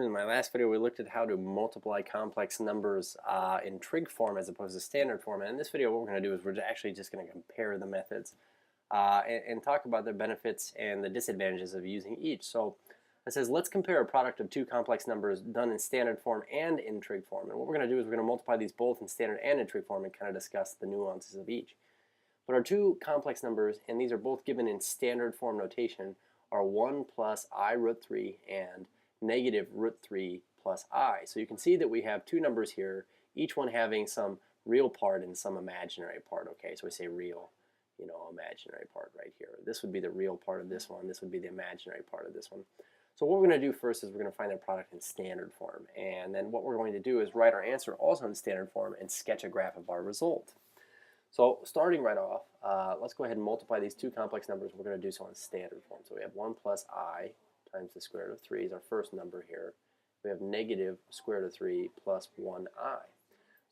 In my last video, we looked at how to multiply complex numbers in trig form as opposed to standard form. And in this video, what we're going to do is we're actually just going to compare the methods and talk about the benefits and the disadvantages of using each. So it says, let's compare a product of two complex numbers done in standard form and in trig form. And what we're going to do is we're going to multiply these both in standard and in trig form and kind of discuss the nuances of each. But our two complex numbers, and these are both given in standard form notation, are 1 plus I root 3 and negative root 3 plus I. So you can see that we have two numbers here, each one having some real part and some imaginary part. Okay, so we say real, imaginary part right here. This would be the real part of this one. This would be the imaginary part of this one. So what we're going to do first is we're going to find the product in standard form. And then what we're going to do is write our answer also in standard form and sketch a graph of our result. So starting right off, let's go ahead and multiply these two complex numbers. We're going to do so in standard form. So we have 1 plus I times the square root of 3 is our first number here. We have negative square root of 3 plus 1I.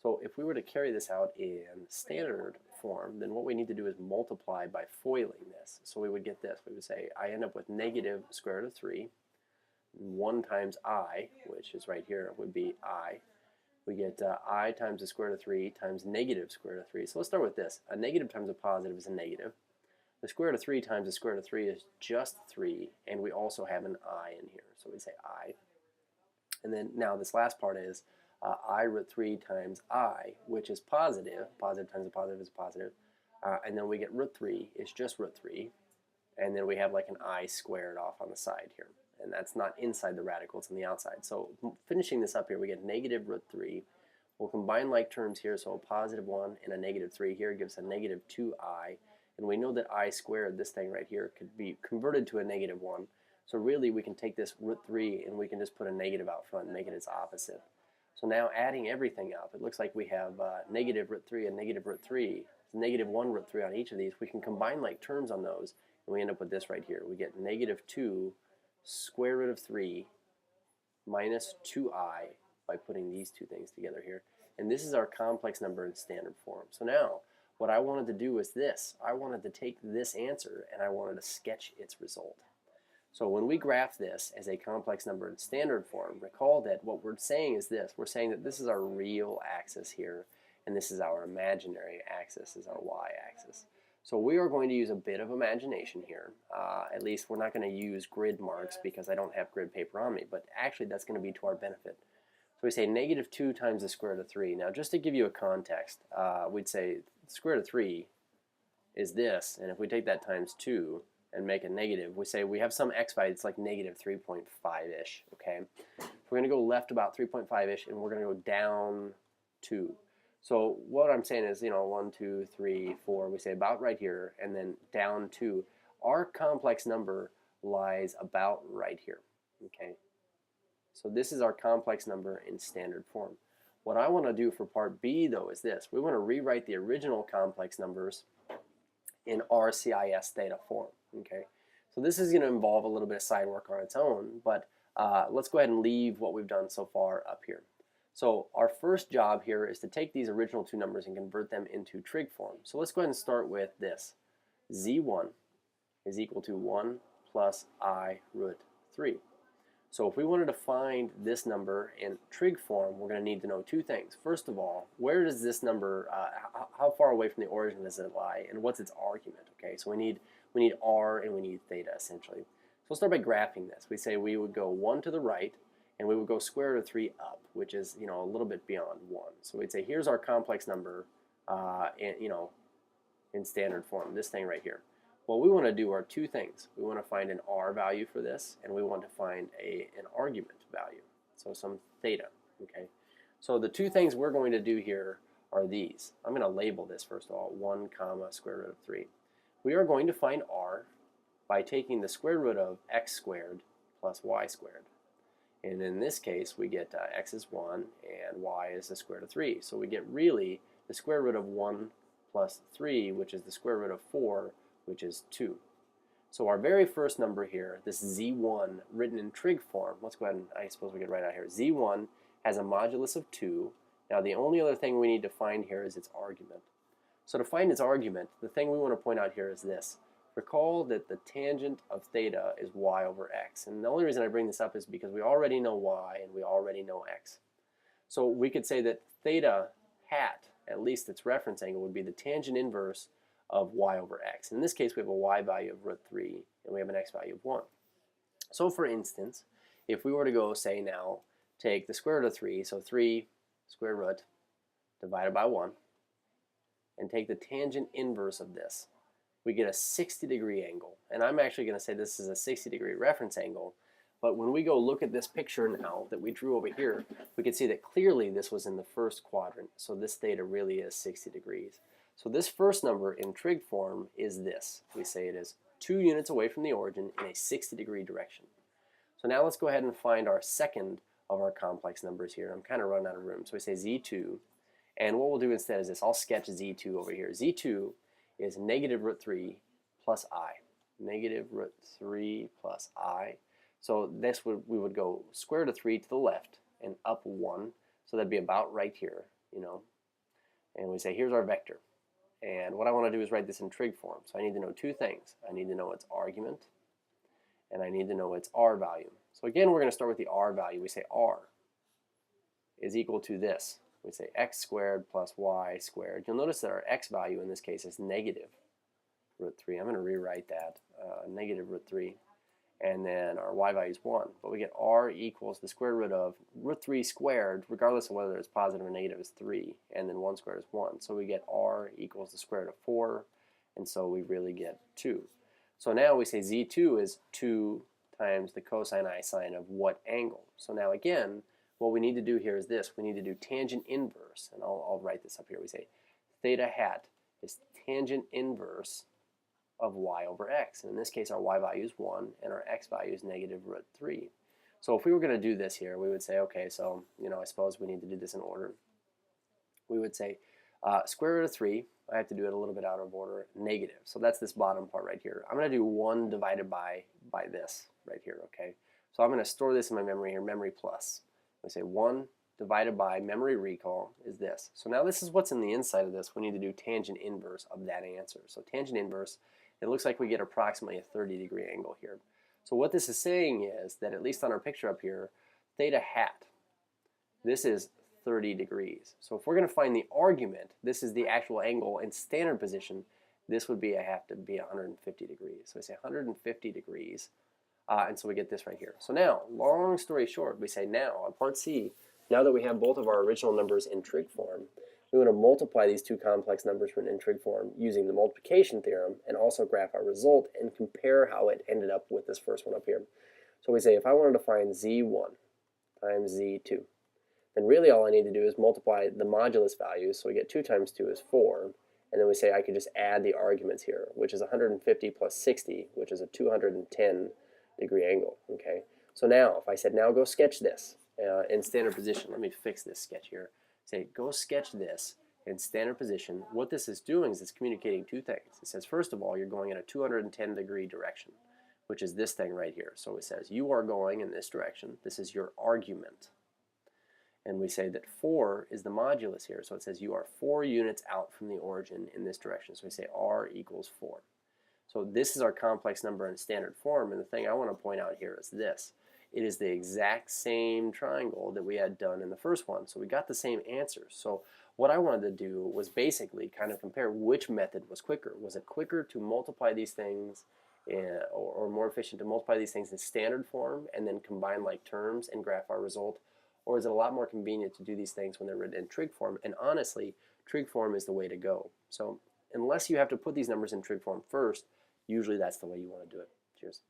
So if we were to carry this out in standard form, then what we need to do is multiply by foiling this. So we would get this. We would say I end up with negative square root of 3. 1 times I, which is right here, would be I. We get I times the square root of 3 times negative square root of 3. So let's start with this. A negative times a positive is a negative. The square root of 3 times the square root of 3 is just 3, and we also have an I in here. So we say I. And then now this last part is I root 3 times I, which is positive. Positive times a positive is a positive. And then we get root 3 is just root 3. And then we have like an I squared off on the side here. And that's not inside the radical, it's on the outside. So finishing this up here, we get negative root 3. We'll combine like terms here, so a positive 1 and a negative 3 here gives a negative 2I. And we know that I squared, this thing right here, could be converted to a negative 1. So really we can take this root 3 and we can just put a negative out front and make it its opposite. So now adding everything up, it looks like we have negative root 3 and negative root 3. Negative 1 root 3 on each of these. We can combine like terms on those and we end up with this right here. We get negative 2 square root of 3 minus 2I by putting these two things together here. And this is our complex number in standard form. So now what I wanted to do was this. I wanted to take this answer and I wanted to sketch its result. So when we graph this as a complex number in standard form, recall that what we're saying is this. We're saying that this is our real axis here and this is our imaginary axis, is our y-axis. So we are going to use a bit of imagination here. At least we're not going to use grid marks because I don't have grid paper on me, but actually that's going to be to our benefit. So we say negative 2 times the square root of 3. Now just to give you a context, we'd say the square root of 3 is this, and if we take that times 2 and make it negative, we say we have some x value that's like negative 3.5-ish, okay? We're going to go left about 3.5-ish, and we're going to go down 2. So what I'm saying is, 1, 2, 3, 4, we say about right here, and then down 2. Our complex number lies about right here, okay? So this is our complex number in standard form. What I want to do for part B, though, is this. We want to rewrite the original complex numbers in RCIS theta form, okay? So this is going to involve a little bit of side work on its own, but let's go ahead and leave what we've done so far up here. So our first job here is to take these original two numbers and convert them into trig form. So let's go ahead and start with this. Z1 is equal to 1 plus I root 3. So if we wanted to find this number in trig form, we're going to need to know two things. First of all, where does this number, how far away from the origin does it lie, and what's its argument? Okay, so we need r and we need theta essentially. So we'll start by graphing this. We say we would go 1 to the right, and we would go square root of 3 up, which is a little bit beyond 1. So we'd say here's our complex number, in standard form, this thing right here. What we want to do are two things. We want to find an r value for this, and we want to find an argument value, so some theta. Okay. So the two things we're going to do here are these. I'm going to label this first of all, 1 comma square root of 3. We are going to find r by taking the square root of x squared plus y squared. And in this case, we get x is 1 and y is the square root of 3. So we get really the square root of 1 plus 3, which is the square root of 4, which is 2. So our very first number here, this z1 written in trig form, let's go ahead and I suppose we could write out here. Z1 has a modulus of 2. Now the only other thing we need to find here is its argument. So to find its argument, the thing we want to point out here is this. Recall that the tangent of theta is y over x. And the only reason I bring this up is because we already know y and we already know x. So we could say that theta hat, at least its reference angle, would be the tangent inverse of y over x. In this case, we have a y value of root 3 and we have an x value of 1. So for instance, if we were to go, say now, take the square root of 3, so 3 square root divided by 1, and take the tangent inverse of this, we get a 60-degree angle. And I'm actually going to say this is a 60-degree reference angle. But when we go look at this picture now that we drew over here, we can see that clearly this was in the first quadrant. So this theta really is 60 degrees. So this first number in trig form is this. We say it is 2 units away from the origin in a 60-degree direction. So now let's go ahead and find our second of our complex numbers here. I'm kind of running out of room. So we say z2. And what we'll do instead is this. I'll sketch z2 over here. z2 is negative root 3 plus I. Negative root 3 plus I. So this we would go square root of 3 to the left and up 1. So that'd be about right here, you know. And we say here's our vector. And what I want to do is write this in trig form. So I need to know two things. I need to know its argument and I need to know its r value. So again, we're going to start with the r value. We say r is equal to this. We say x squared plus y squared. You'll notice that our x value in this case is negative root 3. I'm going to rewrite that, negative root 3. And then our y value is 1. But we get r equals the square root of root 3 squared, regardless of whether it's positive or negative, is 3. And then 1 squared is 1. So we get r equals the square root of 4. And so we really get 2. So now we say z2 is 2 times the cosine I sine of what angle? So now again, what we need to do here is this. We need to do tangent inverse. And I'll write this up here. We say theta hat is tangent inverse of y over x. And in this case, our y value is 1 and our x value is negative root 3. So if we were going to do this here, we would say, okay, so, you know, I suppose we need to do this in order. We would say square root of 3, I have to do it a little bit out of order, negative. So that's this bottom part right here. I'm going to do 1 divided by this right here, okay? So I'm going to store this in my memory here, memory plus. We say 1 divided by memory recall is this. So now this is what's in the inside of this. We need to do tangent inverse of that answer. So tangent inverse, it looks like we get approximately a 30-degree angle here. So what this is saying is that, at least on our picture up here, theta hat, this is 30 degrees. So if we're going to find the argument, this is the actual angle in standard position, this would be have to be 150 degrees. So we say 150 degrees, and so we get this right here. So now, long story short, we say now, on part C, now that we have both of our original numbers in trig form, we want to multiply these two complex numbers in trig form using the multiplication theorem and also graph our result and compare how it ended up with this first one up here. So we say if I wanted to find z1 times z2, then really all I need to do is multiply the modulus values. So we get 2 times 2 is 4. And then we say I could just add the arguments here, which is 150 plus 60, which is a 210-degree angle. Okay. So now, if I said now go sketch this in standard position, let me fix this sketch here. Say go sketch this in standard position. What this is doing is it's communicating two things. It says first of all you're going in a 210-degree direction, which is this thing right here. So it says you are going in this direction. This is your argument. And we say that 4 is the modulus here. So it says you are 4 units out from the origin in this direction. So we say r equals 4. So this is our complex number in standard form. And the thing I want to point out here is this. It is the exact same triangle that we had done in the first one. So we got the same answers. So what I wanted to do was basically kind of compare which method was quicker. Was it quicker to multiply these things or more efficient to multiply these things in standard form and then combine like terms and graph our result? Or is it a lot more convenient to do these things when they're written in trig form? And honestly, trig form is the way to go. So unless you have to put these numbers in trig form first, usually that's the way you want to do it. Cheers.